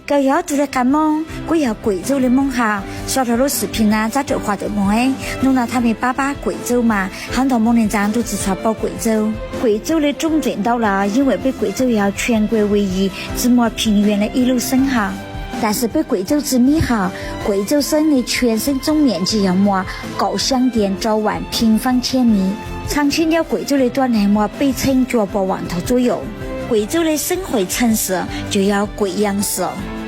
搞要做了干梦，我要贵州的梦哈，刷到了视频呢，咋这话的梦哎？弄到他们爸爸贵州嘛，很多梦人长都只刷报贵州。贵州的总站到了，因为被贵州要全国唯一自摸平原的一路省哈。但是被贵州之米哈，贵州省的全省总面积要摸高乡店早晚平方千米，长期了贵州的短内摸北城脚8万头左右。贵州的省会城市就要贵阳市。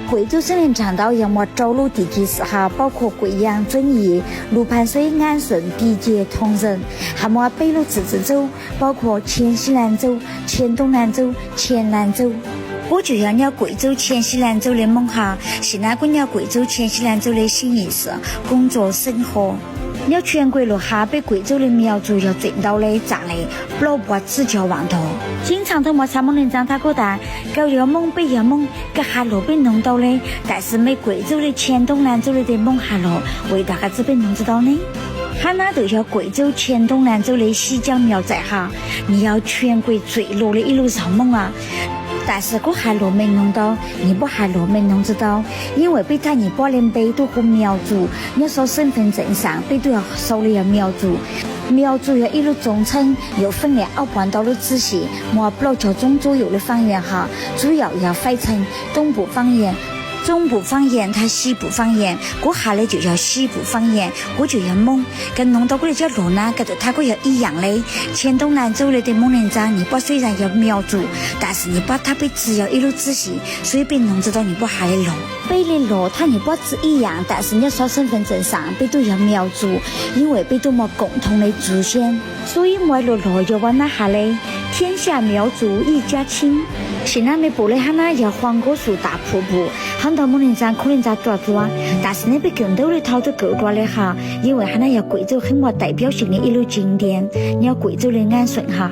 贵州省人长到要么着陆地级市哈，包括贵阳、遵义、六盘水、安顺、毕节、铜仁，还么北路自治州，包括黔西南州、黔东南州、黔南州。我就要了贵州黔西南州的梦哈，现在我了贵州黔西南州的新意识，工作生活。了全国路哈被贵州的苗族要赚到的账的，不老不只叫万头。经常都没啥梦人长他个单，高要梦北要梦，这哈路被弄到的，但是没贵州的黔东南州的梦哈路，为大家子被弄知道呢？哈那都叫贵州黔东南州的西江苗寨哈，你要全国最落的一路上梦啊！但是我还路没弄到，你不还路没弄知道，因为被他你8年北都和苗族，你要说身份证上北都要搜的要苗族，苗族要一路中称，又分了2半岛的支系，莫不老叫中左右的方言哈，主要要分成东部方言。中部方言，它西部方言，我下来就要西部方言，我就要蒙，跟弄到我的叫罗呢，跟着他个要一样的。黔东南州的蒙人长，你把虽然要苗族，但是你把它被只要一路仔细，所以被弄知道你不下的路。北的路它你不只一样，但是你要刷身份证上被都要苗族，因为被都没共同的祖先，所以没路要往哪下嘞？天下苗族一家亲。现在没播的哈那要黄果树大瀑布，很多某人长可能在抓住啊，但是那边更多的逃得够多的哈，因为哈那要贵州很没代表性的一路景点，你要贵州的安顺哈。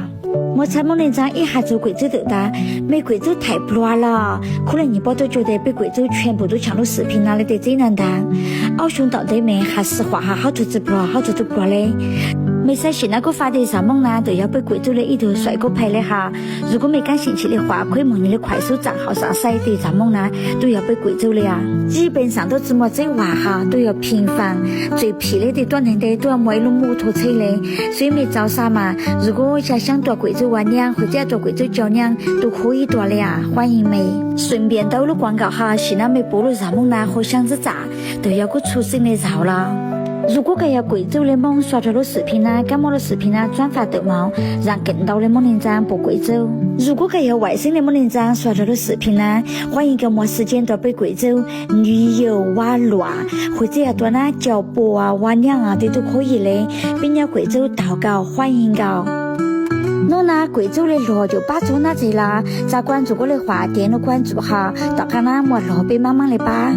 我猜某人长一下做贵州的的，没贵州太不乱了，可能你不都觉得被贵州全部都抢了视频哪里得最难当？奥兄到对面还实话哈，好多直播，好多都不嘞。没事，现在个发的上梦呢，都要被贵州的一头帅哥拍的哈。如果没感兴趣的话，可以问你的快手账号上晒的上梦呢，都要被贵州的呀。基本上都这么这娃哈，都要平房，最便宜的短程的都要买一路摩托车的，所以没找啥嘛。如果想夺贵州娃娘或者夺贵州娇娘，都可以夺的呀，欢迎没。顺便兜了广告哈，现在没播了上梦呢和响子炸，都要个出省的绕了。如果要贵州的梦刷出了视频呢，感冒的视频呢转发豆毛，让更多的梦人长播贵州。如果要外省的梦人长刷出了视频呢，欢迎给我时间到北贵州旅游玩乐，或者要到那交伯啊、娃娘啊的都可以的，并了贵州到高欢迎高。我拿贵州的路就把住那这啦，咋关注我的话点了关注哈，到看那莫路被慢慢的把。